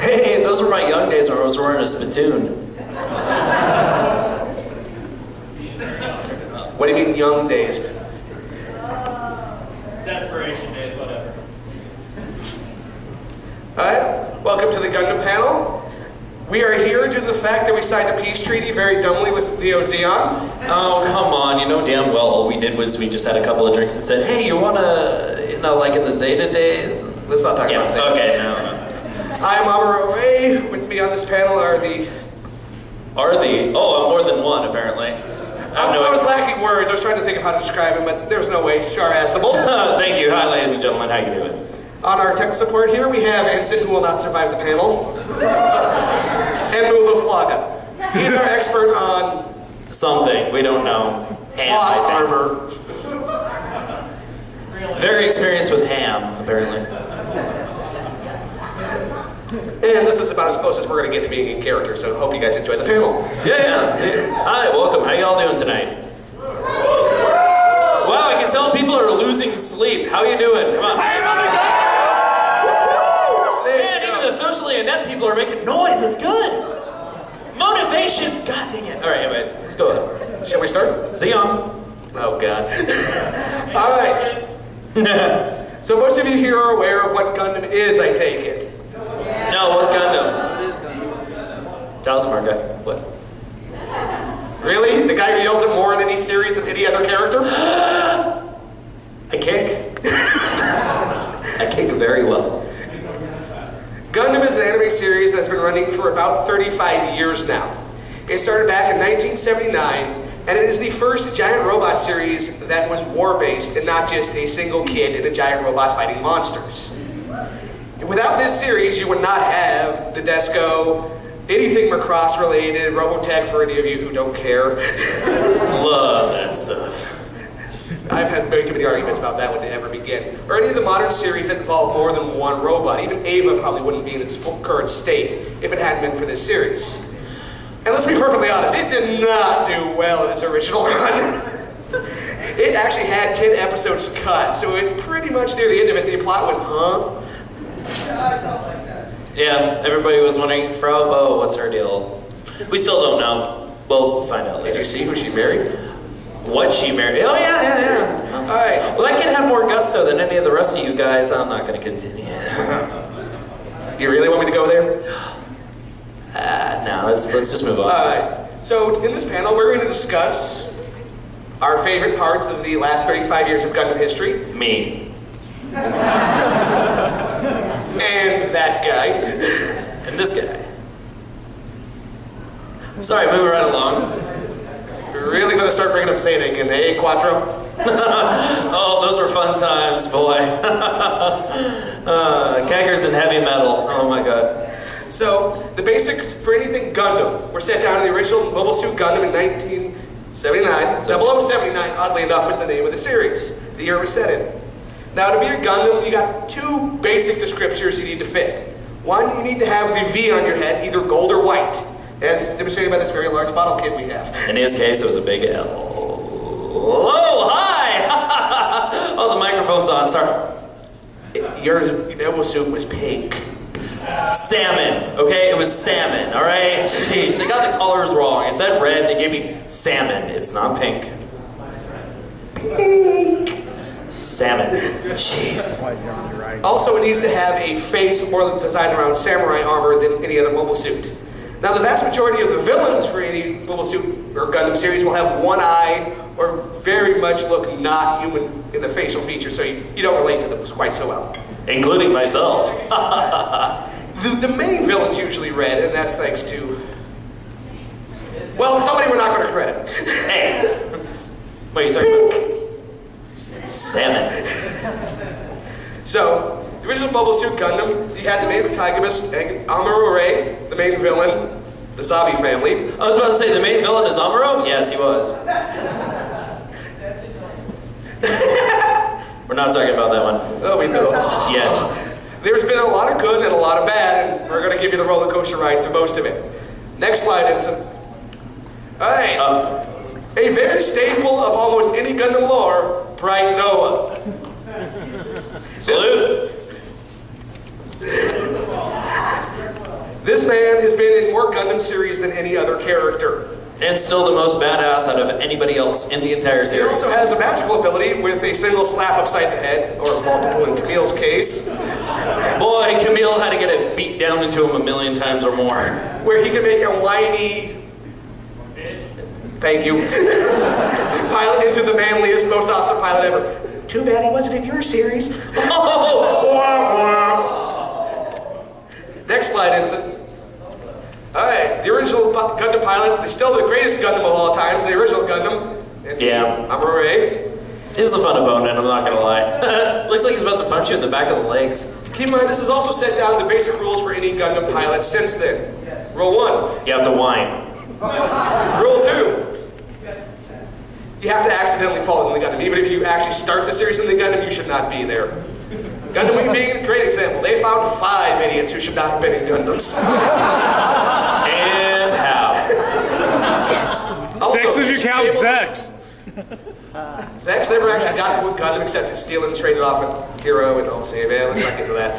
Hey, those were my young days when I was wearing a spittoon. What do you mean, young days? Desperation days, whatever. Alright, welcome to the Gundam panel. We are here due to the fact that we signed a peace treaty very dumbly with Neo Zeon. Oh, come on, you know damn well all we did was we just had a couple of drinks and said, hey, you wanna, you know, like in the Zeta days? Let's not talk about Zeta. Okay, no. I'm Amuro Ray. With me on this panel are the... Oh, I'm more than one, apparently. I was lacking words. I was trying to think of how to describe him, but there was no way. Char Astable. Thank you. Hi, ladies and gentlemen. How you doing? On our tech support here, we have Ensign, who will not survive the panel, and Mulu Flaga. He's our expert on... Something. We don't know. Ham, plot I think. armor. Very experienced with ham, apparently. And this is about as close as we're going to get to being in character, so hope you guys enjoy the panel. Yeah. Hi, welcome. How y'all doing tonight? Wow, I can tell people are losing sleep. How you doing? Come on. Man, even the socially inept people are making noise. That's good. Motivation. God dang it. All right, anyway, let's go ahead. Shall we start? Zeon. Oh, God. All right. So most of you here are aware of what Gundam is, I take it. No, what's Gundam? Tell us, Marga. What? Really? The guy who yells at more in any series than any other character? I kick. I kick very well. Gundam is an anime series that's been running for about 35 years now. It started back in 1979, and it is the first giant robot series that was war-based and not just a single kid and a giant robot fighting monsters. Without this series, you would not have Nadesco, anything Macross related, Robotech for any of you who don't care. Love that stuff. I've had way too many arguments about that one to ever begin. Or any of the modern series that involve more than one robot. Even Ava probably wouldn't be in its full current state if it hadn't been for this series. And let's be perfectly honest, it did not do well in its original run. It actually had 10 episodes cut, so it pretty much near the end of it, the plot went, huh? Yeah, everybody was wondering, Frau Bo, what's her deal? We still don't know. We'll find out later. Did you see who she married? What she married? Oh, yeah. All right. Well, that kid had more gusto than any of the rest of you guys. I'm not going to continue. You really want me to go there? No, let's just move on. All right. So in this panel, we're going to discuss our favorite parts of the last 35 years of Gundam history. Me. And that guy. And this guy. Sorry, moving right along. We're really going to start bringing up Zeta again, eh, Quattro? Oh, those were fun times, boy. Keggers and heavy metal. Oh my god. So, the basics for anything Gundam were set down in the original Mobile Suit Gundam in 1979. 0079, oddly enough, was the name of the series. The year it was set in. Now, to be a Gundam, you got two basic descriptors you need to fit. One, you need to have the V on your head, either gold or white, as demonstrated by this very large bottle kit we have. In his case, it was a big L. Whoa, hi! Oh, the microphone's on, sorry. Your Mobile Suit was pink. Salmon, okay? It was salmon, all right? Jeez, they got the colors wrong. It said red, they gave me salmon. It's not pink. Pink. Salmon. Jeez. Also, it needs to have a face more designed around samurai armor than any other mobile suit. Now, the vast majority of the villains for any mobile suit or Gundam series will have one eye or very much look not human in the facial features, so you don't relate to them quite so well. Including myself. The main villain's usually red, and that's thanks to, well, somebody we're not going to credit. Hey. What are you talking about? Salmon. So, the original Mobile Suit Gundam, you had the main protagonist, Amuro Ray, the main villain, the Zabi family. I was about to say, the main villain is Amuro? Yes, he was. We're not talking about that one. Oh, we know. Yet. There's been a lot of good and a lot of bad, and we're going to give you the roller coaster ride through most of it. Next slide, Ensign. All right. A very staple of almost any Gundam lore, Bright Noah. Salute. This man has been in more Gundam series than any other character. And still the most badass out of anybody else in the entire He series. also has a magical ability with a single slap upside the head, or multiple in Camille's case, Boy, Camille had to get it beat down into him 1,000,000 times or more. where he can make a whiny, thank you, pilot into the manliest, most awesome pilot ever. Too bad he wasn't in your series. Next slide, Ensign. Alright, the original Gundam pilot is still the greatest Gundam of all times, the original Gundam. And Yeah. I'm Ray. He's a fun opponent, I'm not gonna lie. Looks like he's about to punch you in the back of the legs. Keep in mind, this has also set down the basic rules for any Gundam pilot since then. Rule 1. You have to whine. Rule 2. You have to accidentally fall in the Gundam. Even if you actually start the series in the Gundam, you should not be there. Gundam Wing being a great example. They found 5 idiots who should not have been in Gundams. And how? Also, 6 if you should be count able to- Zex. Zex never actually got with Gundam except to steal and trade it off with Hero and all. Say, man, let's not get into that.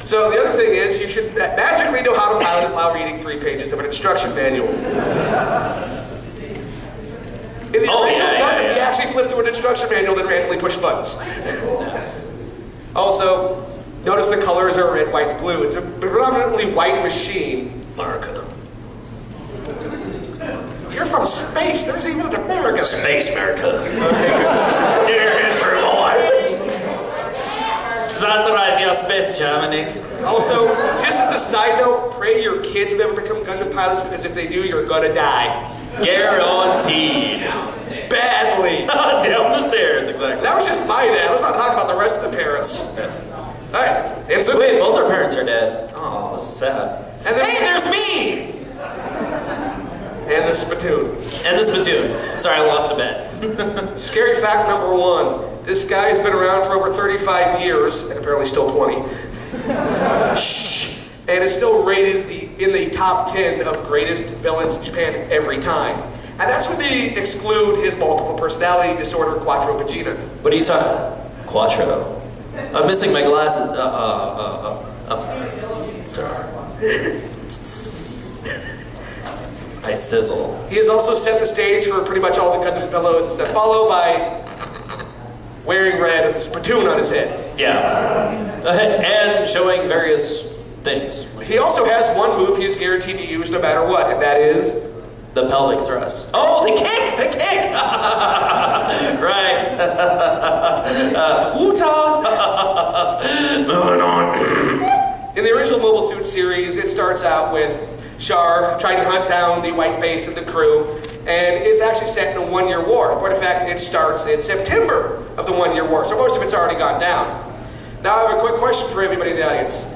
So the other thing is, you should magically know how to pilot it while reading 3 pages of an instruction manual. In the original Gundam, he actually flipped through an instruction manual and randomly pushed buttons. Also, notice the colors are red, white, and blue. It's a predominantly white machine. America. You're from space. There's even an America. Space America. Okay, good. Dear history, boy. That's right, your space Germany. Also, just as a side note, pray your kids never become Gundam pilots, because if they do, you're gonna die. Guaranteed. Badly. Down the stairs, exactly. That was just my dad. Let's not talk about the rest of the parents. Alright, and so Wait, both our parents are dead. Oh, this is sad. And then- hey, there's me! and the spittoon. And the spittoon. Sorry, I lost a bet. Scary fact number 1. This guy's been around for over 35 years, and apparently still 20. Shh. And is still rated in the top 10 of greatest villains in Japan every time. And that's when they exclude his multiple personality disorder, quadropagina. What are you talking? Quattro. I'm missing my glasses. I sizzle. He has also set the stage for pretty much all the Gundam villains that follow by wearing red with a spittoon on his head. Yeah. And showing various things. He also has one move he is guaranteed to use no matter what, and that is... The pelvic thrust. Oh, the kick! The kick! Right. Woota! Moving on. In the original Mobile Suit series, it starts out with Char trying to hunt down the white base and the crew, and is actually set in a 1-year war. But in fact, it starts in September of the 1-year war, so most of it's already gone down. Now I have a quick question for everybody in the audience.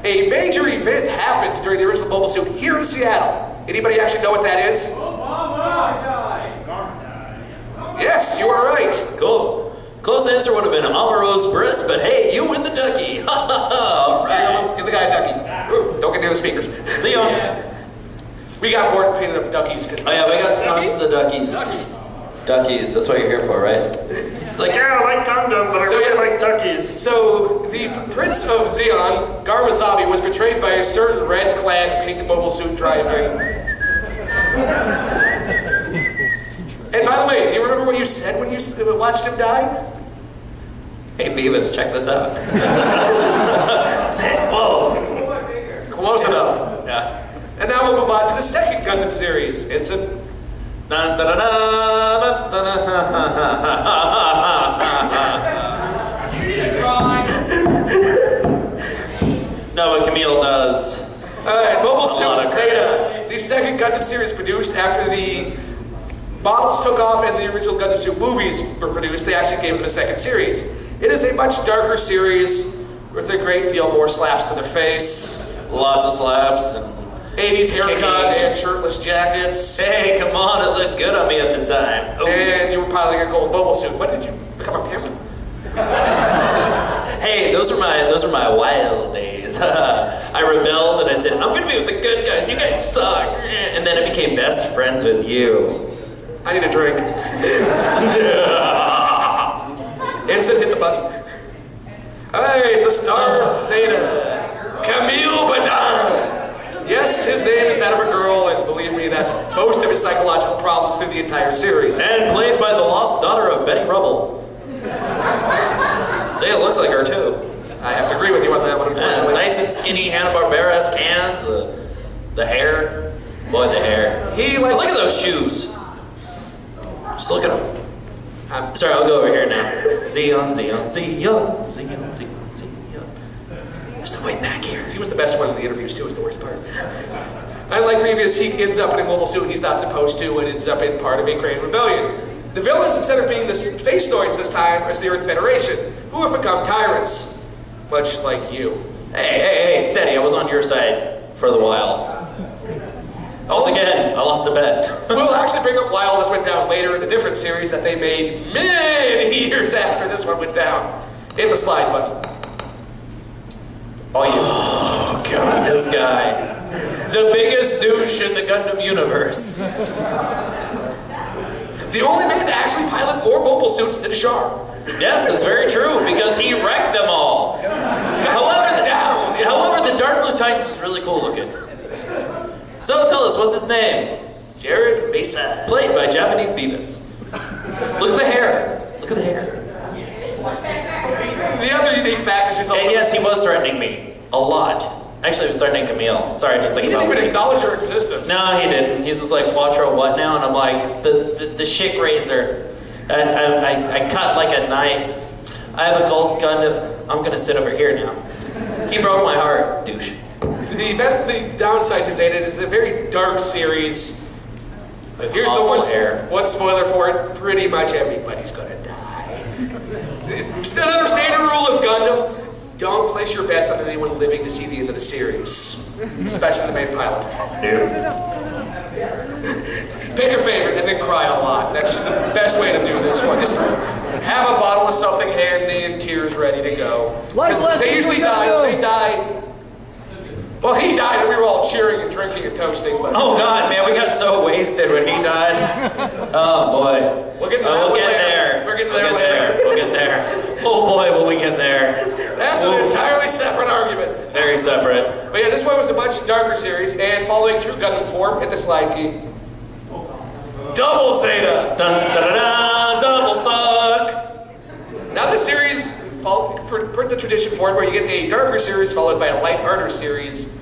A major event happened during the original Mobile Suit here in Seattle. Anybody actually know what that is? Yes, you are right. Cool. Close answer would have been Amaros Briss, but hey, you win the ducky. All right. Give the guy a ducky. Ooh, don't get near the speakers. See ya. We got bored painting up duckies. Oh yeah, we got tons of duckies. Duckies, that's what you're here for, right? It's like, yeah, I like Gundam, but I really like duckies. So, the Prince of Zeon, Garmazabi, was betrayed by a certain red-clad pink mobile suit driving. And by the way, do you remember what you said when you watched him die? Hey Beavis, check this out. Whoa. Close enough. Yeah. And now we'll move on to the second Gundam series. It's a... Dun, dun, dun, dun, dun, dun. No, but Camille does. Alright, Mobile A lot Suit of Zeta. The second Gundam series produced after the models took off and the original Gundam Suit movies were produced. They actually gave them a second series. It is a much darker series with a great deal more slaps to the face. Lots of slaps. And 80s haircut Kicking. and shirtless jackets. hey, come on, it looked good on me at the time. Oh. And you were piloting a gold mobile suit. What did you become, a pimp? Hey, those are my wild days. I rebelled and I said, I'm gonna be with the good guys. You guys suck. And then I became best friends with you. I need a drink. Instant hit the button. Alright, the star of Zeta, Camille Badan. Yes, his name is that of a girl, and believe me, that's most of his psychological problems through the entire series. And played by the lost daughter of Betty Rubble. Zeta looks like her too. I have to agree with you on that one, unfortunately. Nice and skinny Hanna-Barbera cans, the hair. Boy, the hair. But look at those shoes. Just look at them. Sorry, I'll go over here now. Zeon. There's the way back here. He was the best one in the interviews too, is the worst part. Unlike previous, he ends up in a mobile suit he's not supposed to and ends up in part of a Grand Rebellion. The villains, instead of being the Space Stoids this time, is the Earth Federation, who have become tyrants. Much like you. Hey, steady. I was on your side for the while. Once again, I lost a bet. We'll actually bring up why all this went down later in a different series that they made many years after this one went down. Hit the slide button. Oh, God, this guy. The biggest douche in the Gundam universe. The only man to actually pilot more mobile suits than Char. Yes, that's very true, because he wrecked them all. However, the Dark Blue Titans was really cool looking. So tell us, what's his name? Jared Mesa. Played by Japanese Beavis. Look at the hair. Look at the hair. The other unique fact is he's also... And yes, he was threatening me. A lot. Actually, he was threatening Camille. Sorry, just like he didn't even acknowledge her existence. No, he didn't. He's just like, Quattro, what now? And I'm like, the chick racer. I cut like a knight. I have a gold gun. I'm gonna sit over here now. He broke my heart, douche. The downside to Zeta is a very dark series. But here's the one spoiler for it. Pretty much everybody's gonna die. Still another standard rule of Gundam. Don't place your bets on anyone living to see the end of the series. Especially the main pilot. Dude. Pick your favorite and then cry a lot. That's the best way to do this one. Just have a bottle of something handy and tears ready to go. They usually die. They die. Well, he died and we were all cheering and drinking and toasting. But oh God, man, we got so wasted when he died. Oh boy. We'll get there. We'll get there. Oh boy, will we get there. That's an entirely separate argument. Very separate. But yeah, this one was a much darker series, and following true Gundam form, hit the slide key. Double Zeta! Dun da da da! Double suck! Now this series put the tradition forward where you get a darker series followed by a light-harder series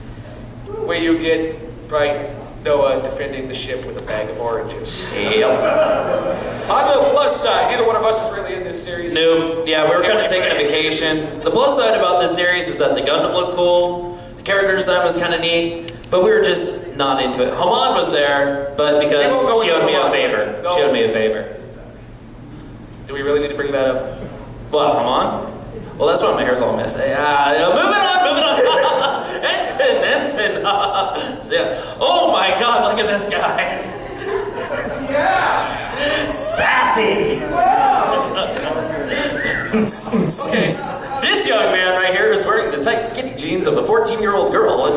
where you get Bright Noah defending the ship with a bag of oranges. Yep. On the plus side, neither one of us is really in this series. Nope. Yeah, we were kind of taking a vacation. The plus side about this series is that the Gundam looked cool, the character design was kind of neat, but we were just not into it. Haman was there, but because she owed me a favor. No. She owed me a favor. Do we really need to bring that up? What, Haman? Well, that's why my hair's all messy. Moving on. Ensign. So, yeah. Oh my God, look at this guy. Yeah! Sassy. Okay. This young man right here is wearing the tight, skinny jeans of a 14-year-old girl.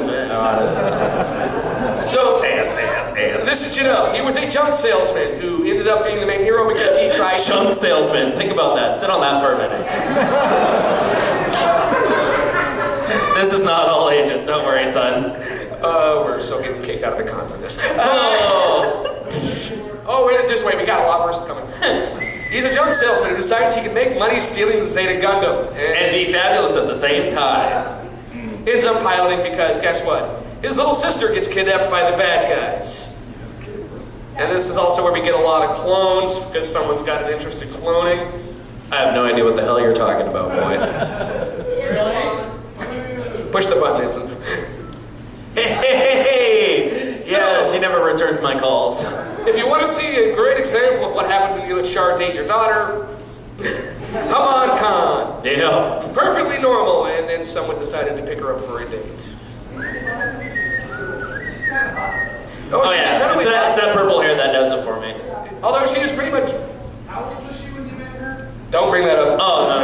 So, this is Janelle. He was a junk salesman who ended up being the main hero because he tried Junk salesman. Think about that. Sit on that for a minute. This is not all ages. Don't worry, son. We're so getting kicked out of the con for this. Just wait. We got a lot worse coming. He's a junk salesman who decides he can make money stealing the Zeta Gundam. And be fabulous at the same time. Ends up piloting because, guess what? His little sister gets kidnapped by the bad guys. And this is also where we get a lot of clones, because someone's got an interest in cloning. I have no idea what the hell you're talking about, boy. Push the button, Ensign. Hey! Yeah, she never returns my calls. If you want to see a great example of what happens when you let Char date your daughter, Haman Khan. Yeah. Perfectly normal, and then someone decided to pick her up for a date. Oh yeah, it's that purple hair that does it for me. Although she is pretty much... How old was she when you met her? Don't bring that up. Oh, no.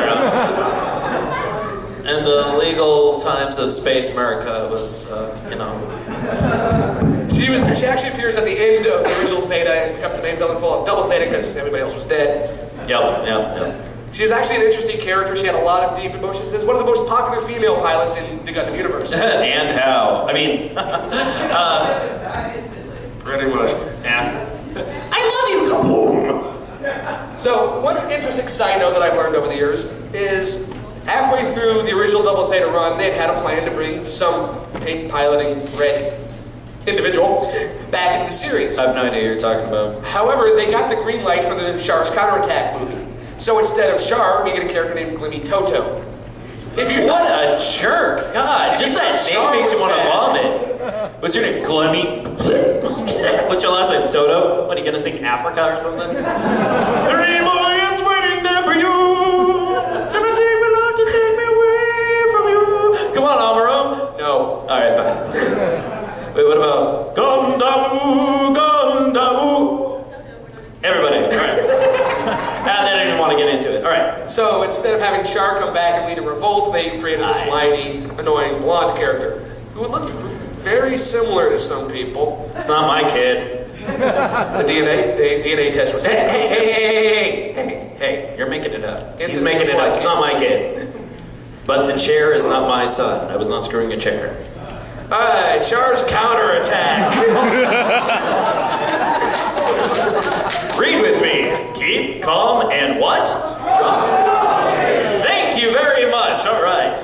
And the legal times of Space America was, you know. She actually appears at the end of the original Zeta and becomes the main villain for Double Zeta because everybody else was dead. Yep. She was actually an interesting character. She had a lot of deep emotions. It's one of the most popular female pilots in the Gundam universe. And how? I mean, Pretty much. yeah. I love you, kaboom! So, one interesting side note that I've learned over the years is halfway through the original Double Zeta run, they'd had a plan to bring some pink piloting red individual back into the series. I have no idea what you're talking about. However, they got the green light for the Char's counterattack movie. So instead of Char, we get a character named Glimmy Toto. What a jerk! God, just that name makes you want to vomit. What's your name? Glimmy? What's your last name? Toto? What, are you gonna sing Africa or something? Three boys waiting there for you. Gonna take me love to take me away from you. Come on, Amaro. No. Alright, fine. Wait, what about Gundamu, Gundamu? Everybody, alright. They didn't even want to get into it. Alright. So instead of having Char come back and lead a revolt, they created this whiny, annoying blonde character who looked very similar to some people. It's not my kid. The DNA test was. Hey, you're making it up. He's making it up. It's not my kid. But the chair is not my son. I was not screwing a chair. Alright, Char's counterattack. Read with me. Keep calm and what? Drop. Thank you very much. All right.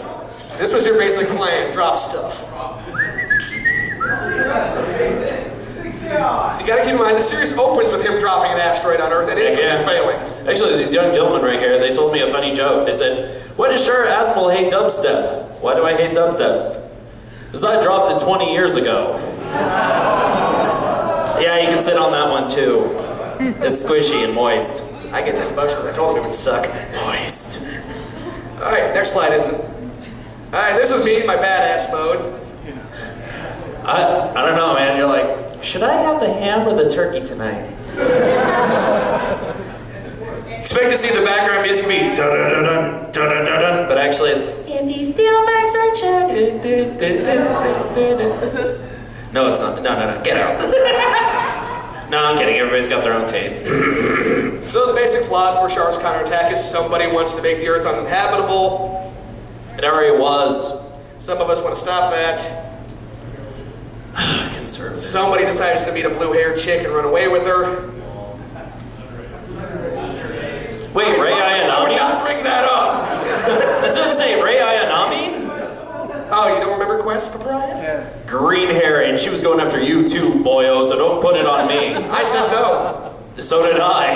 This was your basic plan. Drop stuff. You gotta keep in mind, the series opens with him dropping an asteroid on Earth and ends with him failing. Actually, these young gentlemen right here, they told me a funny joke. They said, "Why does Sure Aspel hate dubstep?" Why do I hate dubstep? Because I dropped it 20 years ago. Yeah, you can sit on that one too. It's squishy and moist. I get $10 because I told him it would suck. Moist. Alright, next slide, Ensign. Alright, this is me in my badass mode. I don't know, man. You're like, should I have the ham or the turkey tonight? Expect to see the background music be dun-dun-dun-dun, dun-dun-dun-dun, but actually it's if you steal my sunshine. No, it's not. No, get out. No, I'm kidding. Everybody's got their own taste. So the basic plot for Char's counterattack is somebody wants to make the Earth uninhabitable. It already was. Some of us want to stop that. Conservative. Somebody decides to meet a blue-haired chick and run away with her. Wait, Rei Ayanami? Do not bring that up! I was just say Rei Ayanami? Oh, you don't remember Quest, Papaya? Yeah. Green hair, and she was going after you too, boyo, so don't put it on me. I said no. So did I.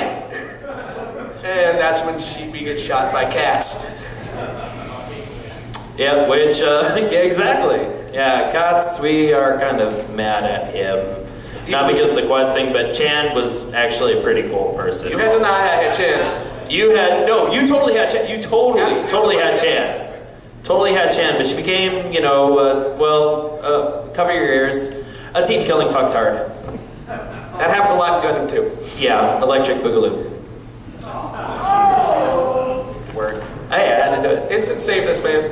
And that's when Sheepy gets shot by cats. Yeah, which, yeah, exactly. Yeah, Katz, we are kind of mad at him. Not because of the Quest thing, but Chan was actually a pretty cool person. You had denied I had Chan. You totally had Chan. You totally had Chan. Totally had Chan, but she became, you know, cover your ears, a teen-killing fucktard. That happens a lot in Gundam too. Yeah, electric boogaloo. Word. I had to do it. Instant save this man.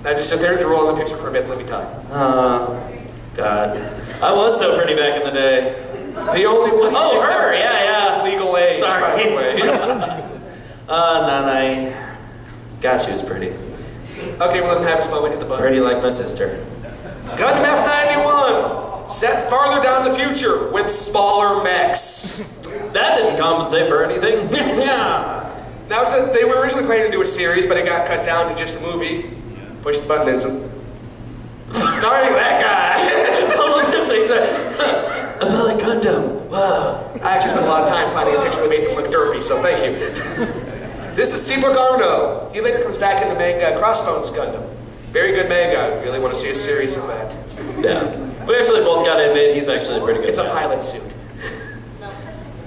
Now just sit there and draw on the picture for a bit and let me talk. God. I was so pretty back in the day. The only one. Oh, her! Yeah. Legal age. Sorry. By the way. Nanai. God, she was pretty. Okay, we'll let him have his moment. Hit the button. Pretty like my sister. Gundam F91, set farther down the future with smaller mechs. That didn't compensate for anything. Yeah. Now, they were originally planning to do a series, but it got cut down to just a movie. Push the button, Ensign. Starring that guy. Another Gundam. Wow. I actually spent a lot of time finding a picture that made him look derpy, so thank you. This is Seabrook Arno. He later comes back in the manga Crossbones Gundam. Very good manga. I really want to see a series of that. Yeah. We actually both got to admit he's actually a pretty good It's a guy. pilot suit.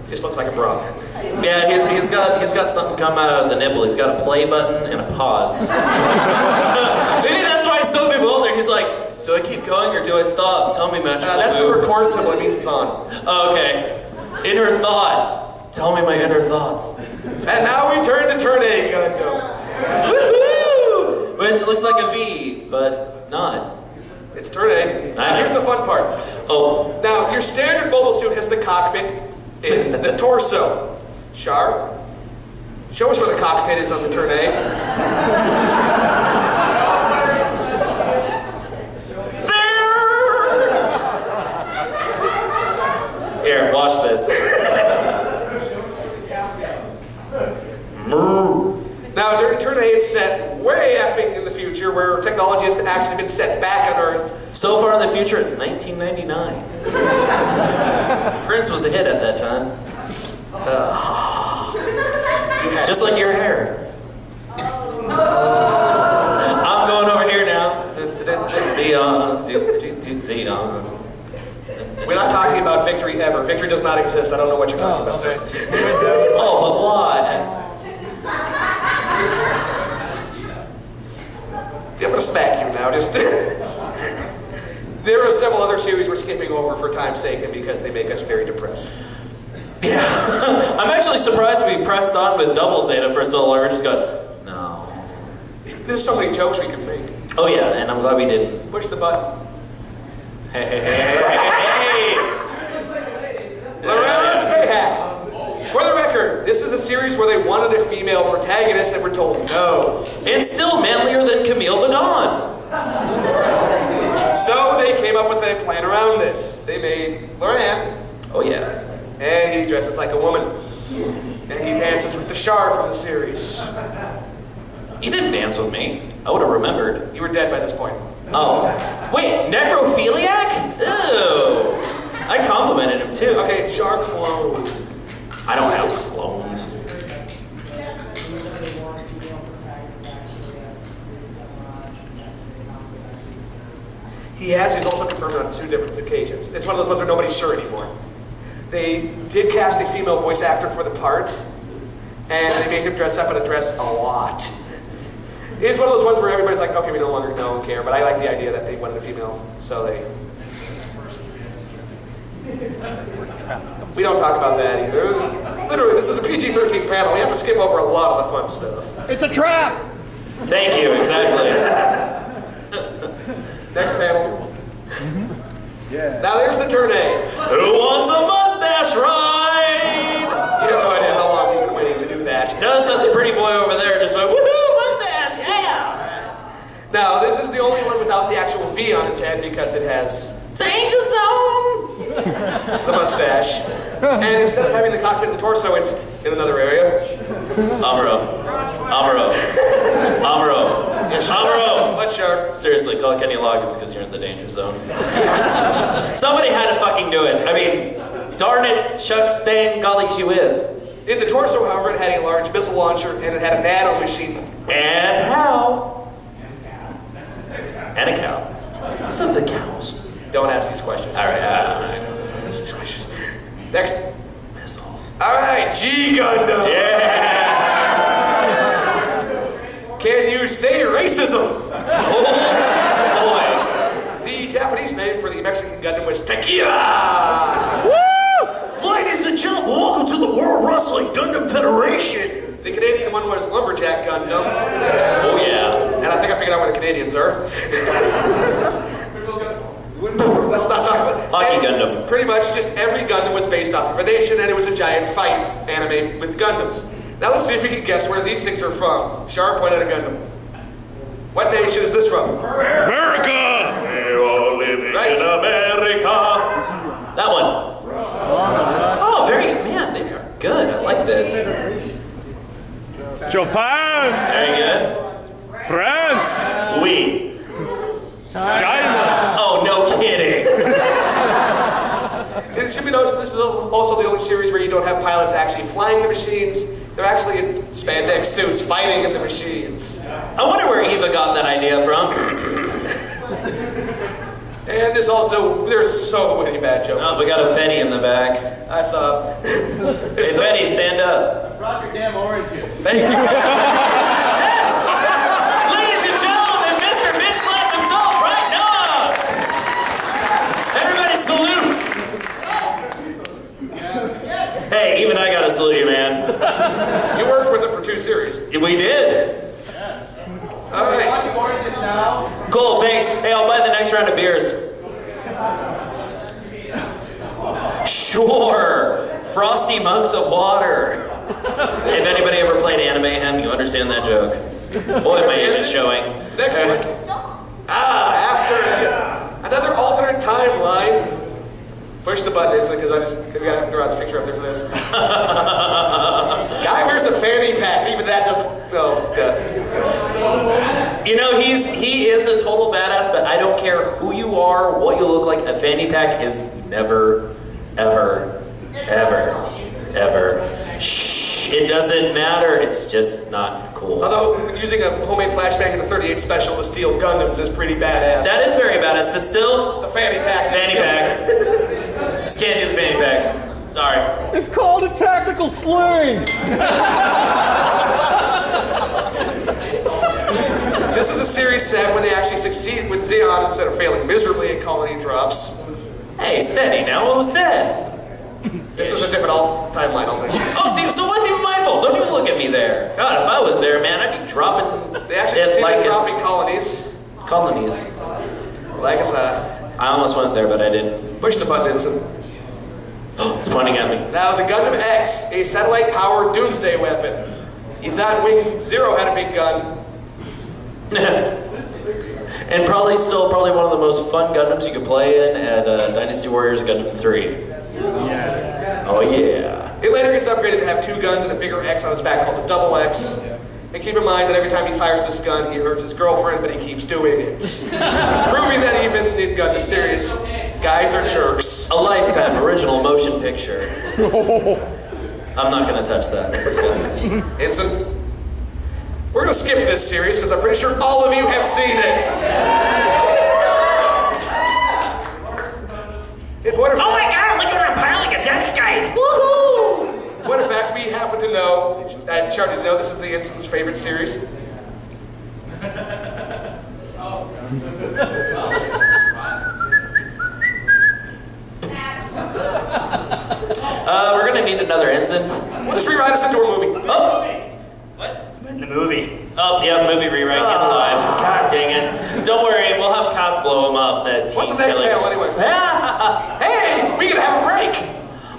Just looks like a bra. Yeah, he's got something come out of the nipple. He's got a play button and a pause. Maybe that's why he's so bewildered. He's like, do I keep going or do I stop? Tell me, magical That's the boo. record symbol. It means it's on. Oh, okay. Inner thought. Tell me my inner thoughts. And now we turn to Turn 8. Woohoo! Which looks like a V, but not. It's turn A. Now, here's the fun part. Oh. Now, your standard mobile suit has the cockpit in the torso. Shar, show us where the cockpit is on the turn A. Here, watch this. Now, during turn A, it's set way effing in the future, where technology has actually been set back on Earth. So far in the future, it's 1999. Prince was a hit at that time. Just like your hair. I'm going over here now. We're not talking about victory ever. Victory does not exist. I don't know what you're talking about, sir. Oh, but what? I'm gonna smack you now. Just there are several other series we're skipping over for time's sake and because they make us very depressed. Yeah. I'm actually surprised we pressed on with double Zeta for so long. We just got, no. There's so many jokes we can make. Oh yeah, and I'm glad we did. Push the button. Hey, hey, hey, hey, hey, hey. Lorraine Sayhack. For the record, this is a series where they wanted a female protagonist and were told no. And still manlier than Camille Badon. So they came up with a plan around this. They made Lorraine. Oh yeah. And he dresses like a woman. And he dances with the Shar from the series. He didn't dance with me. I would have remembered. You were dead by this point. Oh. Wait, necrophiliac? Ew. I complimented him too. Okay, Shar clone. I don't have clones. He has. He's also confirmed on 2 different occasions. It's one of those ones where nobody's sure anymore. They did cast a female voice actor for the part, and they made him dress up in a dress a lot. It's one of those ones where everybody's like, okay, we no longer know and care, but I like the idea that they wanted a female, so they... We don't talk about that either. Literally, this is a PG-13 panel. We have to skip over a lot of the fun stuff. It's a trap! Thank you, exactly. Next panel. Yeah. Now there's the turn A. Who wants a mustache ride? You have no idea how long he's been waiting to do that. Notice that the pretty boy over there just went, woohoo, mustache, yeah! Now, this is the only one without the actual V on its head because it has Danger zone! the mustache. And instead of having the cockpit in the torso, it's in another area. Amuro. Amuro. Amuro. Yes, Amuro. What's Shar? Seriously, call Kenny Loggins because you're in the danger zone. Somebody had to fucking do it. I mean, darn it, shucks, dang, golly, she whiz. In the torso, however, it had a large missile launcher and it had a nano machine. And how? And a cow. What's up with the cows? Don't ask these questions. All right. Next. Missiles. All right, G Gundam. Yeah. Can you say racism? Oh, boy. The Japanese name for the Mexican Gundam was Tequila. Woo! Ladies and gentlemen, welcome to the World Wrestling Gundam Federation. The Canadian one was Lumberjack Gundam. Oh, yeah. And I think I figured out where the Canadians are. Let's not talk about Hockey and Gundam. Pretty much just every Gundam was based off of a nation, and it was a giant fight anime with Gundams. Now let's see if we can guess where these things are from. Sharp, point at a Gundam. What nation is this from? America! We all living Right. in America. That one. Oh, very good. Man, they are good. I like this. Japan! Very good. France! We. China! Oh, no kidding. It should be noticed this is also the only series where you don't have pilots actually flying the machines. They're actually in spandex suits fighting in the machines. I wonder where Eva got that idea from. And there's also, there's so many bad jokes. Oh, we got a Fetty in the back. I saw. Hey, Fetty, stand up. Drop your damn orange juice. Thank you. Yes! Ladies and gentlemen, Mr. Bitch slapped himself right now. Everybody salute. Hey, even I gotta salute you, man. You worked with him for 2 series. We did. All right. Cool, thanks. Hey, I'll buy the next round of beers. Sure. Frosty mugs of water. If anybody ever played Anime Hem, you understand that joke. Boy, my age is showing. Next one. After another alternate timeline. Push the button, because we gotta have Garrett's picture up there for this. Guy wears a fanny pack, even that doesn't. No. You know, he is a total badass, but I don't care who you are, what you look like. A fanny pack is never, ever, ever, ever. Shh, it doesn't matter. It's just not cool. Although using a homemade flashbang in the 38 special to steal Gundams is pretty badass. That is very badass, but still. The fanny pack. Fanny pack. Just can't do the fanny pack. Sorry. It's called a tactical sling. This is a series set when they actually succeed with Zeon instead of failing miserably at colony drops. Hey, steady now. What was that? This is a different timeline alternate. Oh, see, so it wasn't even my fault. Don't even look at me there. God, if I was there, man, I'd be dropping They actually it succeed like in dropping it's colonies. colonies. Like it's a I almost went there, but I didn't. push the button instant. It's pointing at me. Now the Gundam X, a satellite-powered doomsday weapon. You thought Wing Zero had a big gun. And probably one of the most fun Gundams you could play in at Dynasty Warriors Gundam 3. Yes. Oh yeah. It later gets upgraded to have 2 guns and a bigger X on its back called the Double X. And keep in mind that every time he fires this gun, he hurts his girlfriend, but he keeps doing it. Proving that even in Gundam series, guys are jerks. A Lifetime original motion picture. I'm not gonna touch that. Instant. We're gonna skip this series because I'm pretty sure all of you have seen it. Oh my God! Look at her piling of death guys! Woohoo! What in fact we happen to know, Char didn't know this is the Instant's favorite series. We're gonna need another ensign. Just rewrite us into a movie. Oh! What? In the movie. Oh, yeah, movie rewrite. He's alive. God dang it. Don't worry, we'll have cots blow him up. What's the next panel anyway? Hey, we can have a break.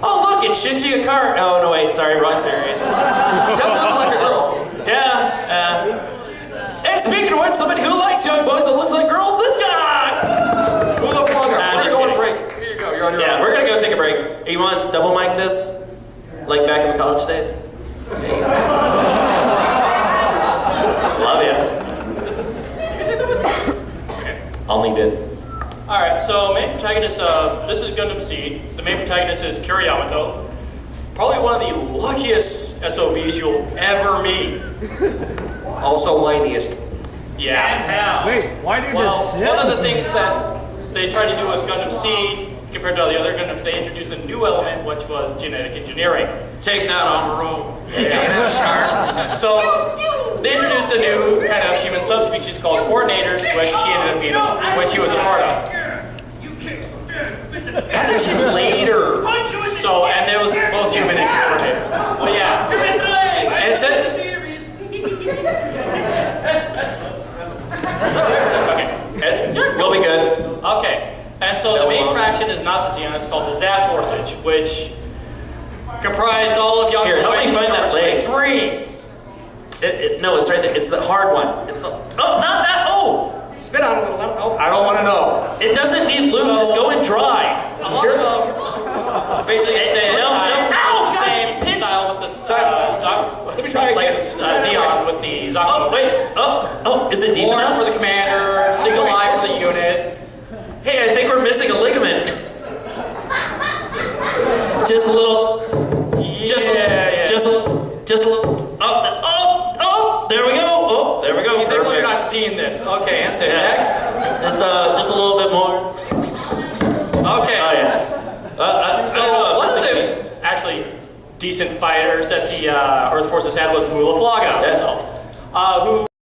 Oh, look, it's Shinji Ikari. Oh, no, wait, sorry, wrong series. Just looking like a girl. Yeah. And speaking of which, somebody who likes young boys that looks like girls, this guy! Hula Flogger, we're just going on kidding. break. Here you go, you're on your Yeah, own. we're gonna go take a break. Hey, you want double mic this? Like back in the college days? Hey. Love ya. I'll need it. Alright, so main protagonist of, this is Gundam Seed. The main protagonist is Kira Yamato. Probably one of the luckiest SOBs you'll ever meet. Also whiniest. Yeah. Wait, why did Well, it one of the things that they tried to do with Gundam Seed, compared to all the other Gundams, they introduced a new element, which was genetic engineering. Take that, Amuro. So, they introduced a new kind of human subspecies called coordinators, which she ended up being, which she was a part of. That's actually later. So, and there was both human and coordinators. But yeah. And it said, okay. You'll be good. Okay. And so the main faction is not the Zeon, it's called the Zat Forsage, which comprised all of young Here, help me find that leg. Dream. No, it's right there. It's the hard one. It's the, oh, not that. Oh! Spit on it a little, that'll help. I don't want to know. It doesn't need lube. So- Just go and dry. A lot of them basically stay No, no. Ow, God, same it pinched. style with the Let me try like again. Zeon with the Oh, Zaku. wait. Oh, is it deep Warren enough? for the commander, single eye for the unit. Hey, I think we're missing a ligament. Just a little. Just a little. Oh, there we go. Oh, there we go. You think we're not Perfect. seeing this? Okay, and say Yeah. next. Just a little bit more. Okay. Oh yeah. So one of the actually decent fighters that the Earth Forces had was Mula Flaga, Yeah. who